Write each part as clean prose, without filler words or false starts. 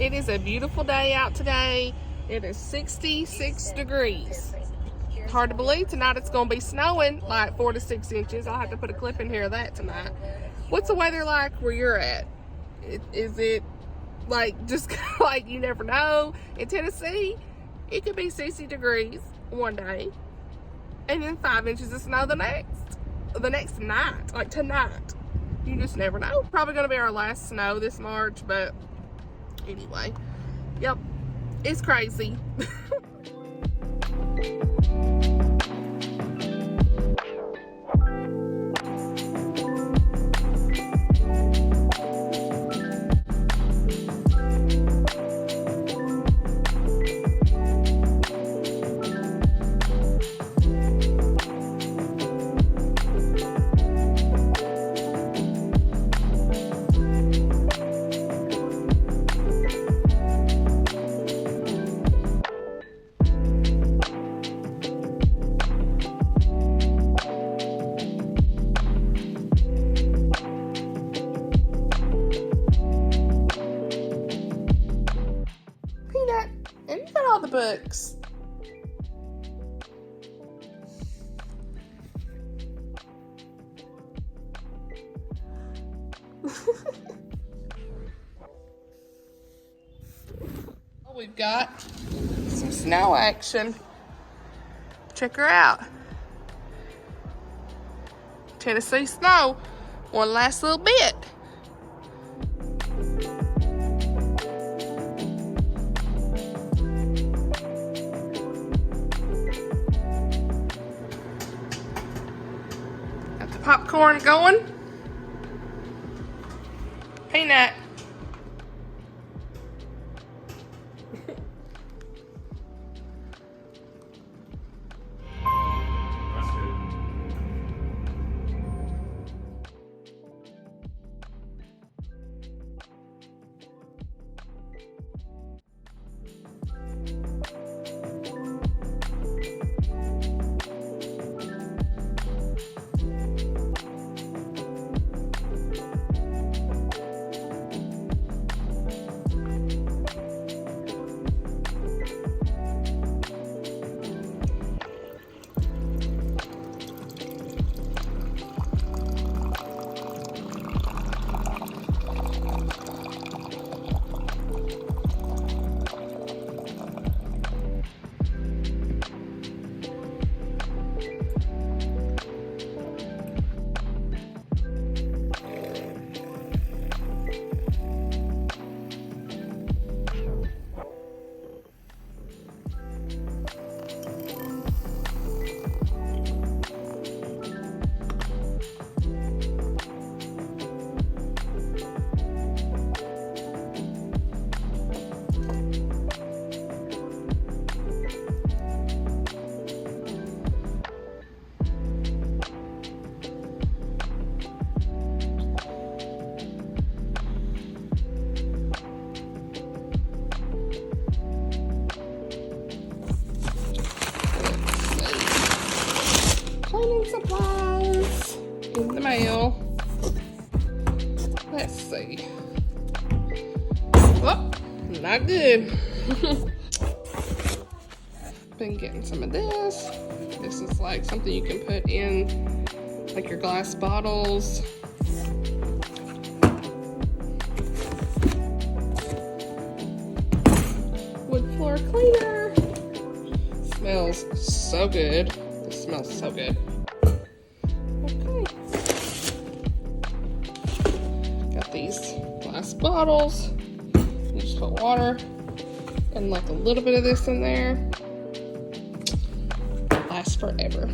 It is a beautiful day out today. It is 66 degrees. Hard to believe tonight it's going to be snowing like 4 to 6 inches. I'll have to put a clip in here of that tonight. What's the weather like where you're at? Is it like just like you never know? In Tennessee, it could be 60 degrees one day and then 5 inches of snow the next night, like tonight. You just never know. Probably going to be our last snow this March, but anyway, yep, it's crazy. And you got all the books. We've got some snow action. Check her out. Tennessee snow. One last little bit. Popcorn going. Peanut. Cleaning supplies in the mail. Let's see. Oh, not good. Been getting some of this. This is like something you can put in like your glass bottles. Wood floor cleaner. Smells so good. This smells so good. Okay. Got these glass bottles. You just put water and like a little bit of this in there. Lasts forever.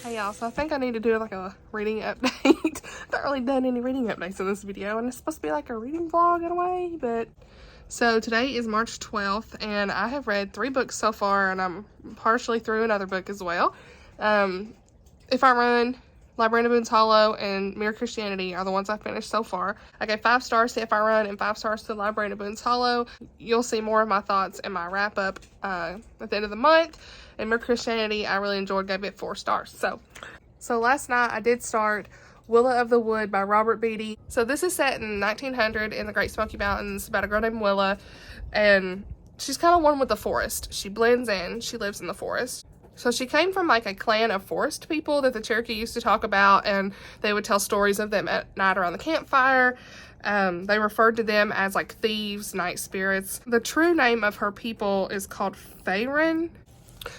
Hey y'all, so I think I need to do like a reading update. Not really done any reading updates in this video, and it's supposed to be like a reading vlog in a way, but so today is March 12th and I have read 3 books so far, and I'm partially through another book as well. If I run Librarian of Boone's Hollow and Mere Christianity are the ones I finished so far. I gave 5 stars to If I Run and 5 stars to Librarian of Boone's Hollow. You'll see more of my thoughts in my wrap-up at the end of the month. And Mere Christianity, I really enjoyed, gave it 4 stars. So last night I did start Willa of the Wood by Robert Beatty. So this is set in 1900 in the Great Smoky Mountains about a girl named Willa. And she's kind of one with the forest. She blends in. She lives in the forest. So she came from like a clan of forest people that the Cherokee used to talk about, and they would tell stories of them at night around the campfire. They referred to them as like thieves, night spirits. The true name of her people is called Faerun.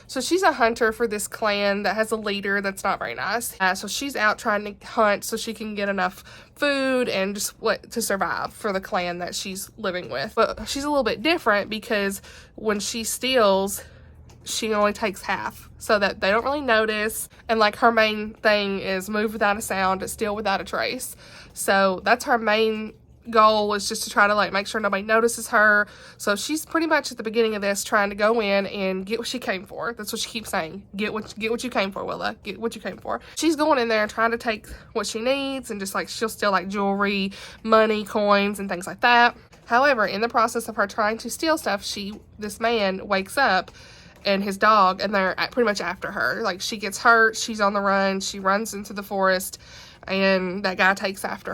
So she's a hunter for this clan that has a leader that's not very nice. So she's out trying to hunt so she can get enough food and just to survive for the clan that she's living with. But she's a little bit different because when she steals, she only takes half so that they don't really notice. And like her main thing is move without a sound, steal without a trace. So that's her main goal, is just to try to like make sure nobody notices her. So she's pretty much at the beginning of this trying to go in and get what she came for. That's what she keeps saying. Get what you came for, Willa. Get what you came for. She's going in there and trying to take what she needs, and just like she'll steal like jewelry, money, coins, and things like that. However, in the process of her trying to steal stuff, this man wakes up and his dog, and they're pretty much after her. Like, she gets hurt, she's on the run, she runs into the forest, and that guy takes off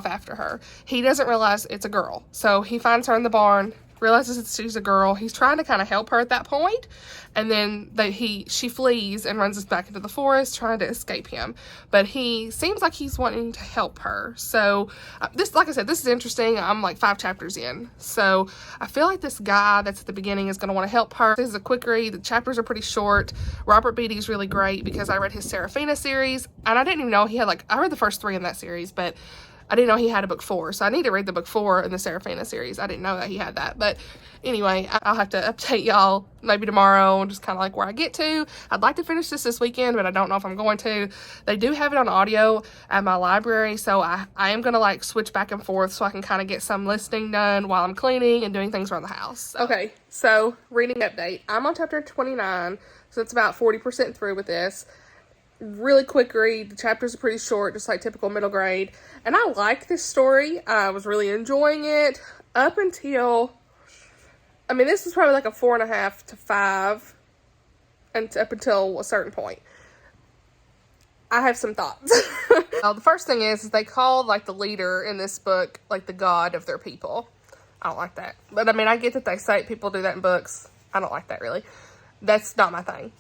after her. He doesn't realize it's a girl. So he finds her in the barn, realizes she's a girl. He's trying to kind of help her at that point, and then she flees and runs back into the forest trying to escape him. But he seems like he's wanting to help her. So this, like I said, this is interesting. I'm like 5 chapters in, so I feel like this guy that's at the beginning is going to want to help her. This is a quick read. The chapters are pretty short. Robert Beatty's really great because I read his Serafina series, and I didn't even know he had I read the first 3 in that series, but I didn't know he had a book 4, so I need to read the book 4 in the Serafina series. I didn't know that he had that. But anyway, I'll have to update y'all maybe tomorrow, just kind of like where I get to. I'd like to finish this weekend, but I don't know if I'm going to. They do have it on audio at my library, so I am going to like switch back and forth so I can kind of get some listening done while I'm cleaning and doing things around the house. Okay, so reading update. I'm on chapter 29, so it's about 40% through with this. Really quick read. The chapters are pretty short, just like typical middle grade. And I like this story. I was really enjoying it up until, I mean, this is probably like a 4.5 to 5, and up until a certain point. I have some thoughts. The first thing is they call like the leader in this book like the god of their people. I don't like that. But I mean, I get that they say people do that in books. I don't like that really. That's not my thing.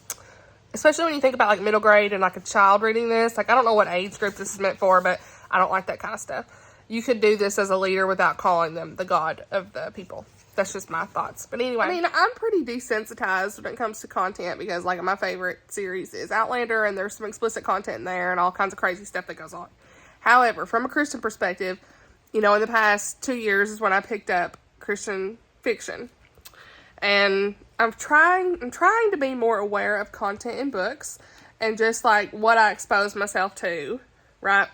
Especially when you think about like middle grade and like a child reading this. Like, I don't know what age group this is meant for, but I don't like that kind of stuff. You could do this as a leader without calling them the god of the people. That's just my thoughts. But anyway, I mean, I'm pretty desensitized when it comes to content because like my favorite series is Outlander, and there's some explicit content in there and all kinds of crazy stuff that goes on. However, from a Christian perspective, you know, in the past 2 years is when I picked up Christian fiction. And I'm trying to be more aware of content in books and just like what I expose myself to, right?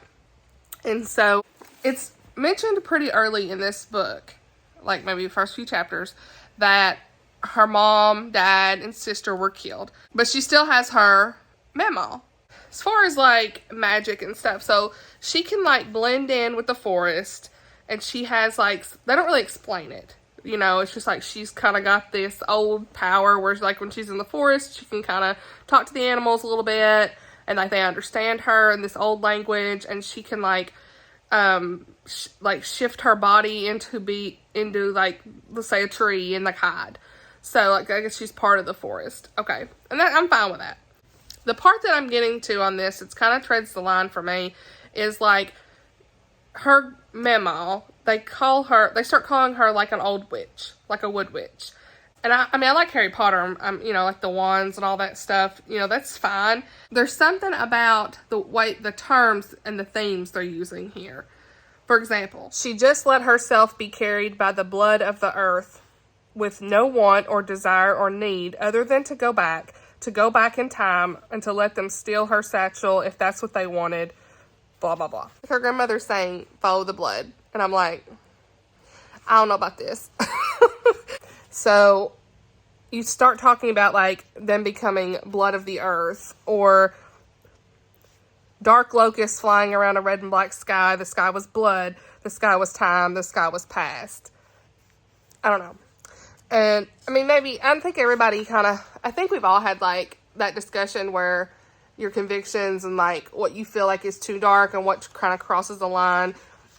And so it's mentioned pretty early in this book, like maybe the first few chapters, that her mom, dad, and sister were killed. But she still has her memo. As far as like magic and stuff, so she can like blend in with the forest, and she has like, they don't really explain it. You know, it's just like she's kind of got this old power where like when she's in the forest, she can kind of talk to the animals a little bit, and like they understand her in this old language, and she can like shift her body into like, let's say a tree and like hide. So like I guess she's part of the forest. Okay, and I'm fine with that. The part that I'm getting to on this, it's kind of treads the line for me, is like her memo. They start calling her like an old witch, like a wood witch. And I mean, I like Harry Potter, you know, like the wands and all that stuff, you know, that's fine. There's something about the way, the terms and the themes they're using here. For example, she just let herself be carried by the blood of the earth with no want or desire or need other than to go back in time and to let them steal her satchel if that's what they wanted, blah, blah, blah. Her grandmother's saying, follow the blood. And I'm like, I don't know about this. So you start talking about like them becoming blood of the earth, or dark locusts flying around a red and black sky. The sky was blood. The sky was time. The sky was past. I don't know. And, I mean, maybe, I think everybody kind of, I think we've all had, like, that discussion where your convictions and, like, what you feel like is too dark and what kind of crosses the line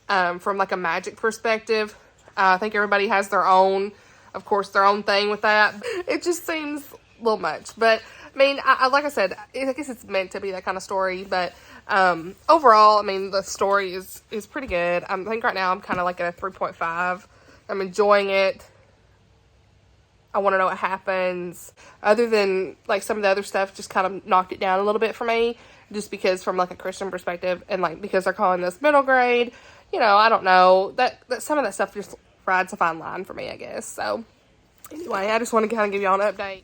from, like, a magic perspective. I think everybody has their own, of course, their own thing with that. It just seems a little much. But, I mean, I like I said, I guess it's meant to be that kind of story. But overall, I mean, the story is pretty good. I think right now I'm kind of like at a 3.5. I'm enjoying it. I want to know what happens. Other than, like, some of the other stuff just kind of knocked it down a little bit for me. Just because from, like, a Christian perspective. And, like, because they're calling this middle grade. You know, I don't know. That some of that stuff just rides a fine line for me, I guess. So, anyway, I just want to kind of give y'all an update.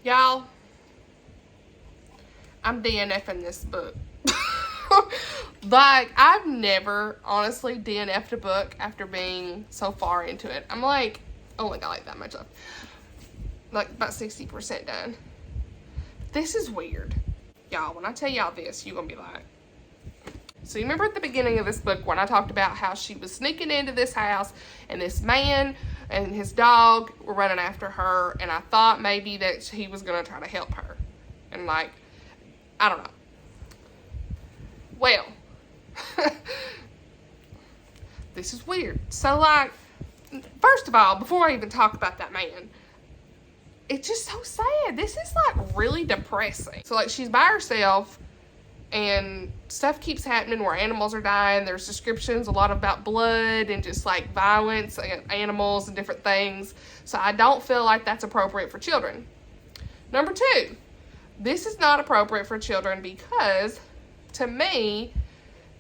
Y'all, I'm DNFing this book. Like, I've never, honestly, DNF'd a book after being so far into it. I'm like, only got like that much left. Like, about 60% done. This is weird. Y'all, when I tell y'all this, you're gonna be like... So you remember at the beginning of this book when I talked about how she was sneaking into this house and this man and his dog were running after her, and I thought maybe that he was gonna try to help her. And, like, I don't know. Well, this is weird. So, like, first of all, before I even talk about that man, it's just so sad. This is, like, really depressing. So, like, she's by herself, and stuff keeps happening where animals are dying. There's descriptions a lot about blood and just, like, violence and animals and different things. So, I don't feel like that's appropriate for children. Number two, this is not appropriate for children because... to me,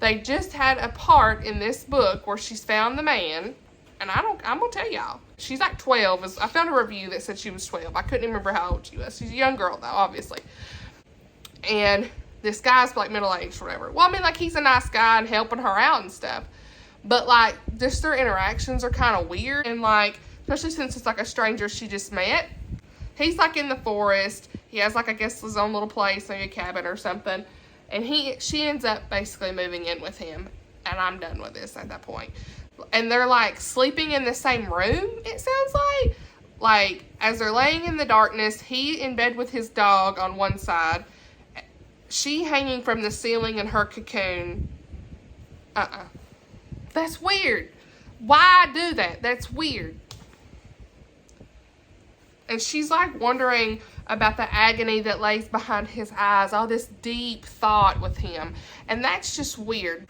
they just had a part in this book where she's found the man, and I'm gonna tell y'all, she's like 12. I found a review that said she was 12. I couldn't remember how old she was. She's a young girl, though, obviously. And this guy's like middle-aged or whatever. Well, I mean, like, he's a nice guy and helping her out and stuff. But, like, just their interactions are kind of weird. And, like, especially since it's, like, a stranger she just met. He's, like, in the forest. He has, like, I guess his own little place, maybe a cabin or something. And she ends up basically moving in with him. And I'm done with this at that point. And they're, like, sleeping in the same room, it sounds like. Like, as they're laying in the darkness, he in bed with his dog on one side. She hanging from the ceiling in her cocoon. That's weird. Why do that? That's weird. And she's, like, wondering about the agony that lays behind his eyes. All this deep thought with him. And that's just weird.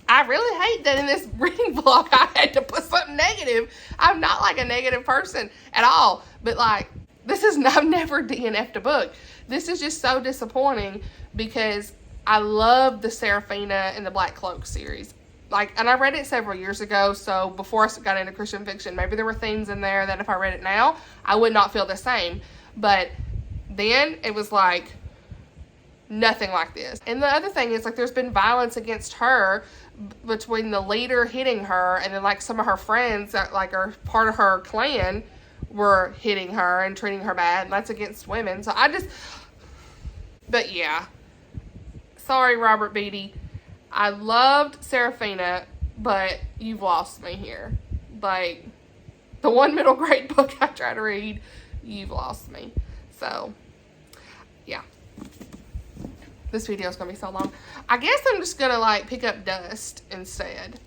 I really hate that in this reading vlog I had to put something negative. I'm not, like, a negative person at all. But, like, I've never DNF'd a book. This is just so disappointing because I love the Seraphina and the Black Cloak series. Like, and I read it several years ago, so before I got into Christian fiction, maybe there were themes in there that if I read it now, I would not feel the same. But then it was like nothing like this. And the other thing is, like, there's been violence against her between the leader hitting her and then, like, some of her friends that, like, are part of her clan were hitting her and treating her bad, and that's against women. So but yeah. Sorry, Robert Beatty. I loved Seraphina, but you've lost me here. Like, the one middle grade book I try to read, you've lost me. So, yeah. This video is going to be so long. I guess I'm just going to, like, pick up Dust instead.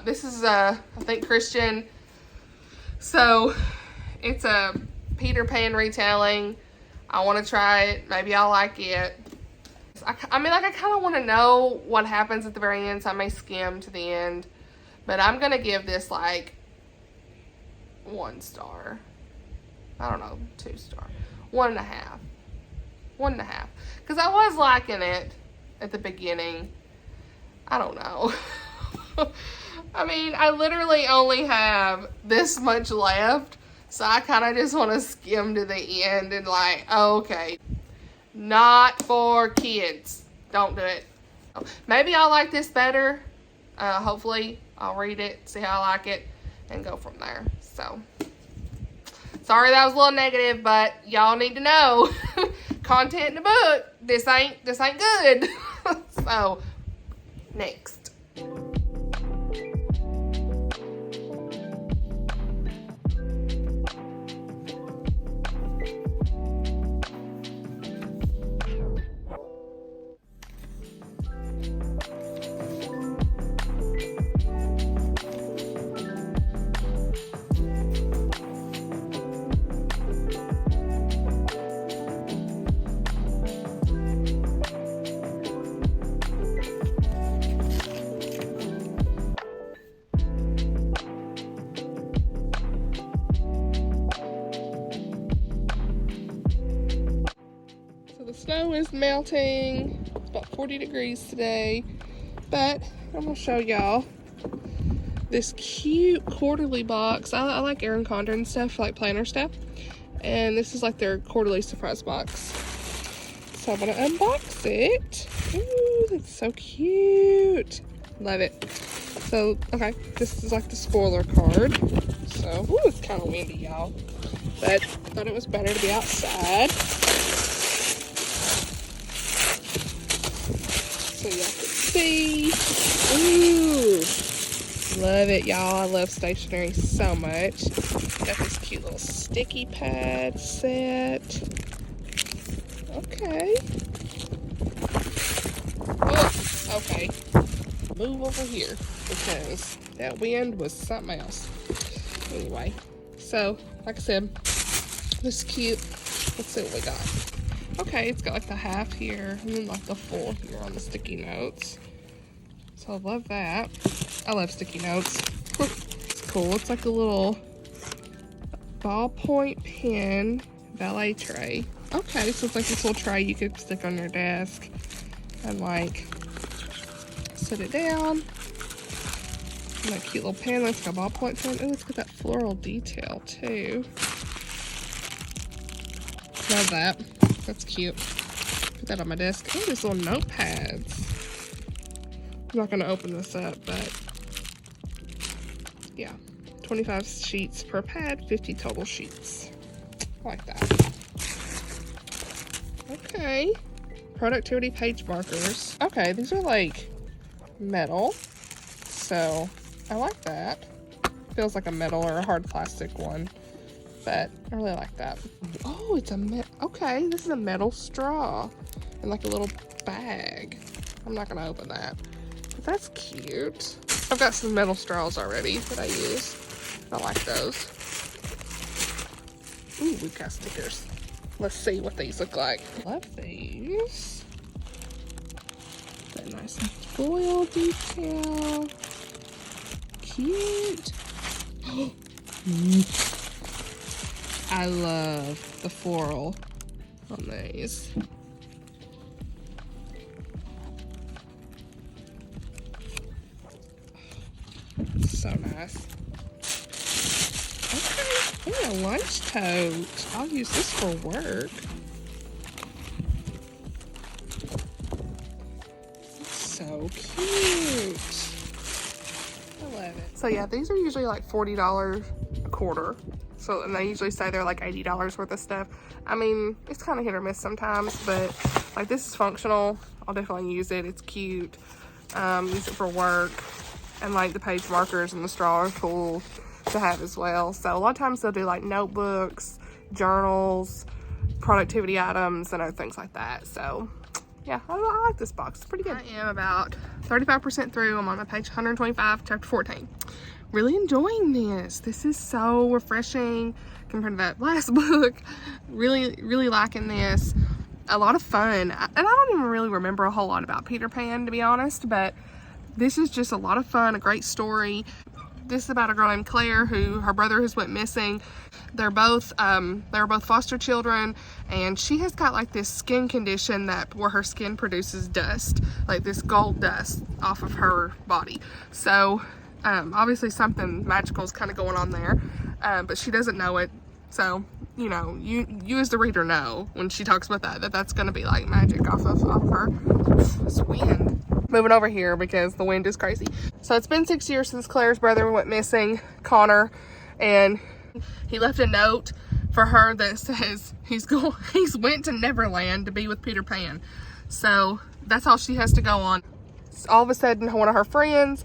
This is, I think, Christian. So, it's a Peter Pan retelling. I want to try it. Maybe I'll like it. I mean, like, I kind of want to know what happens at the very end, so I may skim to the end. But I'm going to give this, like, 1 star. I don't know, 2 star. 1.5. 1.5. Because I was liking it at the beginning. I don't know. I mean, I literally only have this much left. So I kind of just want to skim to the end and, like, oh, okay. Not for kids. Don't do it. Maybe I'll like this better. Hopefully I'll read it, see how I like it, and go from there. So Sorry that was a little negative, but y'all need to know. Content in the book. This ain't good. So, next. Snow is melting. It's about 40 degrees today, but I'm gonna show y'all this cute quarterly box. I like Erin Condren stuff, like planner stuff, and this is like their quarterly surprise box. So I'm gonna unbox it. Ooh, that's so cute. Love it. So, okay, this is like the spoiler card. So, ooh, it's kind of windy, y'all, but thought it was better to be outside. So y'all can see. Ooh, love it, y'all. I love stationery so much. Got this cute little sticky pad set. Okay. Oh, okay. Move over here because that wind was something else. Anyway, so like I said, this is cute. Let's see what we got. Okay, it's got like the half here and then like the full here on the sticky notes. So I love that. I love sticky notes. It's cool. It's like a little ballpoint pen ballet tray. Okay, so it's like this little tray you could stick on your desk and like sit it down. And that cute little pen looks like a ballpoint pen. Oh, it's got that floral detail too. Love that. That's cute. Put that on my desk. Oh, these little notepads. I'm not going to open this up, but yeah. 25 sheets per pad, 50 total sheets. I like that. Okay. Productivity page markers. Okay, these are like metal. So I like that. Feels like a metal or a hard plastic one. But I really like that. Oh, it's okay, this is a metal straw in like a little bag. I'm not gonna open that, but that's cute. I've got some metal straws already that I use. I like those. Ooh, we've got stickers. Let's see what these look like. Love these. That nice foil detail. Cute. I love the floral on these. So nice. Okay, ooh, a lunch tote. I'll use this for work. So cute. I love it. So yeah, these are usually like $40 a quarter. So, and they usually say they're like $80 worth of stuff. I mean, it's kind of hit or miss sometimes, but like this is functional. I'll definitely use it. It's cute. Use it for work. And like the page markers and the straw are cool to have as well. So a lot of times they'll do like notebooks, journals, productivity items, and other things like that. So yeah, I like this box. It's pretty good. I am about 35% through. I'm on my page 125, chapter 14. Really enjoying this. This is so refreshing compared to that last book. Really liking this. A lot of fun. And I don't even really remember a whole lot about Peter Pan, to be honest, but this is just a lot of fun, a great story. This is about a girl named Claire who her brother has went missing. They're both foster children, and she has got like this skin condition where her skin produces dust, like this gold dust off of her body. So obviously something magical is kind of going on there, but she doesn't know it. So, you know, you as the reader know when she talks about that's going to be like magic off of her. This wind. Moving over here because the wind is crazy. So it's been 6 years since Claire's brother went missing, Connor, and he left a note for her that says he's went to Neverland to be with Peter Pan. So that's all she has to go on. All of a sudden, one of her friends,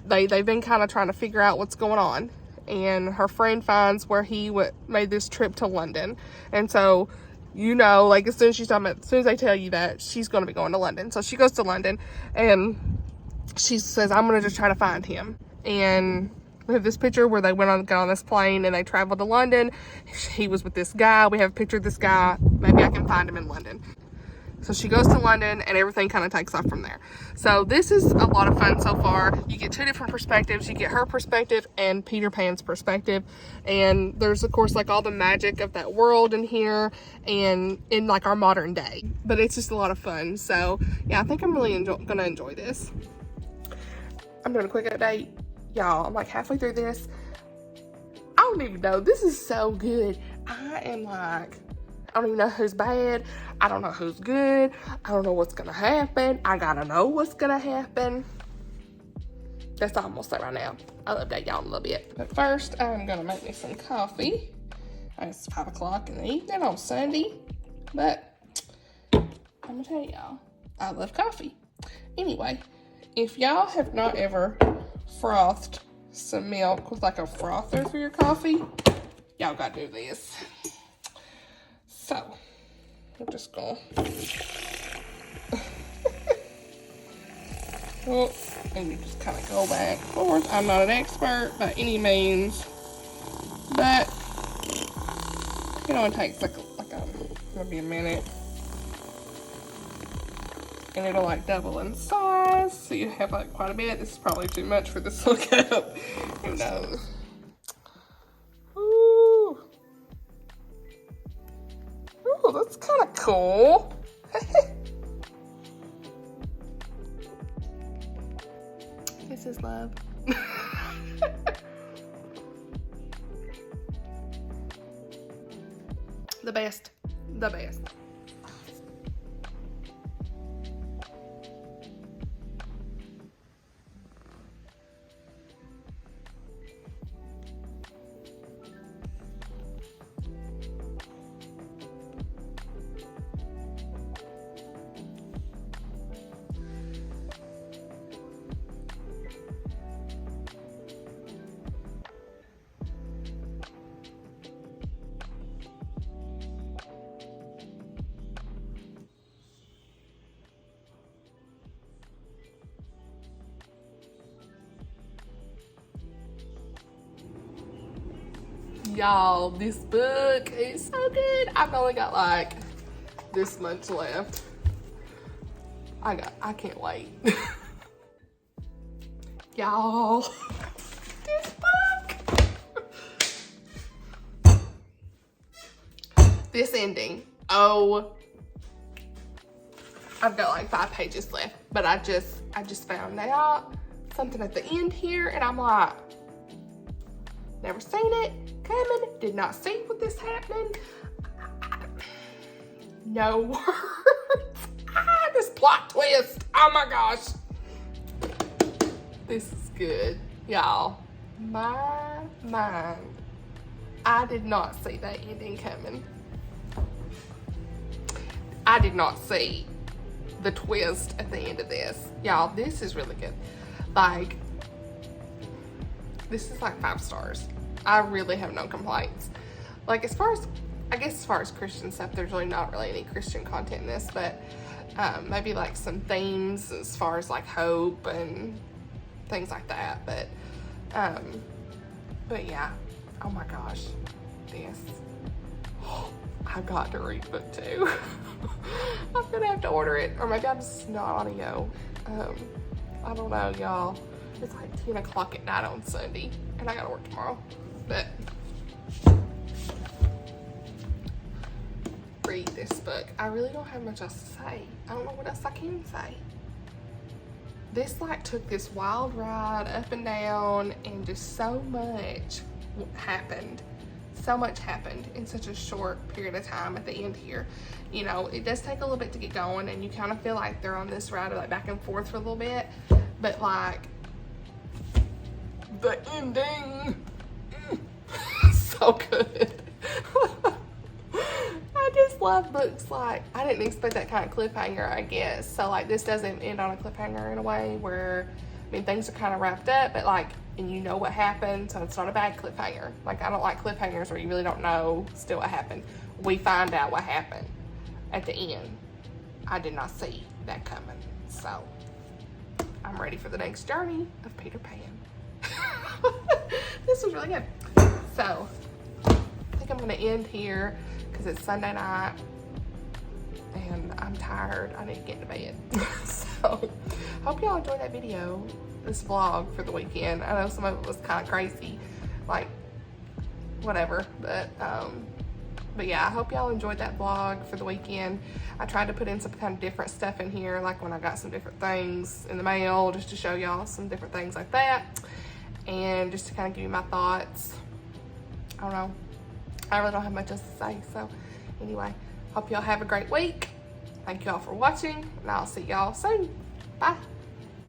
they've been kind of trying to figure out what's going on. And her friend finds where he made this trip to London. And so, you know, like as soon as they tell you that, she's going to be going to London. So she goes to London and she says, I'm going to just try to find him. And we have this picture where they got on this plane and they traveled to London. He was with this guy. We have a picture of this guy. Maybe I can find him in London. So she goes to London and everything kind of takes off from there. So this is a lot of fun so far. You get two different perspectives. You get her perspective and Peter Pan's perspective. And there's, of course, like all the magic of that world in here and in like our modern day. But it's just a lot of fun. So yeah, I think I'm really gonna enjoy this. I'm doing a quick update. Y'all, I'm like halfway through this. I don't even know. This is so good. I am like, I don't even know who's bad. I don't know who's good. I don't know what's gonna happen. I gotta know what's gonna happen. That's all I'm gonna say right now. I'll update y'all in a little bit. But first, I'm gonna make me some coffee. It's 5 o'clock in the evening on Sunday. But I'm gonna tell y'all, I love coffee. Anyway, if y'all have not ever frothed some milk with like a frother for your coffee, y'all gotta do this. So, I'm just gonna oh, and you just kind of go back and forth. I'm not an expert by any means, but you know, it takes like maybe a minute, and it'll like double in size, so you have like quite a bit. This is probably too much for this little cup. Who knows? Ooh, ooh, that's kind of cool. This is love. The best. The best. Y'all, this book is so good. I've only got like this much left. I can't wait. Y'all, this book. This ending. Oh, I've got like 5 pages left, but I just found out something at the end here, and I'm like, never seen it coming, did not see what this happening. No words. This plot twist. Oh my gosh. This is good. Y'all, my mind. I did not see that ending coming. I did not see the twist at the end of this. Y'all, this is really good. Like, this is like 5 stars. I really have no complaints. Like as far as Christian stuff, there's really not really any Christian content in this, but maybe like some themes as far as like hope and things like that. But yeah, oh my gosh, this. I've got to read book 2. I'm gonna have to order it, or maybe I'm just not audio. I don't know, y'all. It's like 10 o'clock at night on Sunday, and I gotta work tomorrow. But read this book. I really don't have much else to say. I don't know what else I can say. This like took this wild ride up and down, and just so much happened. So much happened in such a short period of time at the end here. You know, it does take a little bit to get going, and you kind of feel like they're on this ride like back and forth for a little bit, but like the ending, so good. love books, like, I didn't expect that kind of cliffhanger, I guess. So, like, this doesn't end on a cliffhanger in a way where, I mean, things are kind of wrapped up, but, like, and you know what happened, so it's not a bad cliffhanger. Like, I don't like cliffhangers where you really don't know still what happened. We find out what happened at the end. I did not see that coming, so I'm ready for the next journey of Peter Pan. This was really good. So, I think I'm gonna end here because it's Sunday night and I'm tired. I need to get to bed. So, hope y'all enjoyed that video, this vlog for the weekend. I know some of it was kind of crazy, like, whatever, but yeah, I hope y'all enjoyed that vlog for the weekend. I tried to put in some kind of different stuff in here, like when I got some different things in the mail, just to show y'all some different things like that, and just to kind of give you my thoughts. I don't know, I really don't have much else to say. So anyway, hope y'all have a great week. Thank y'all for watching, and I'll see y'all soon. Bye.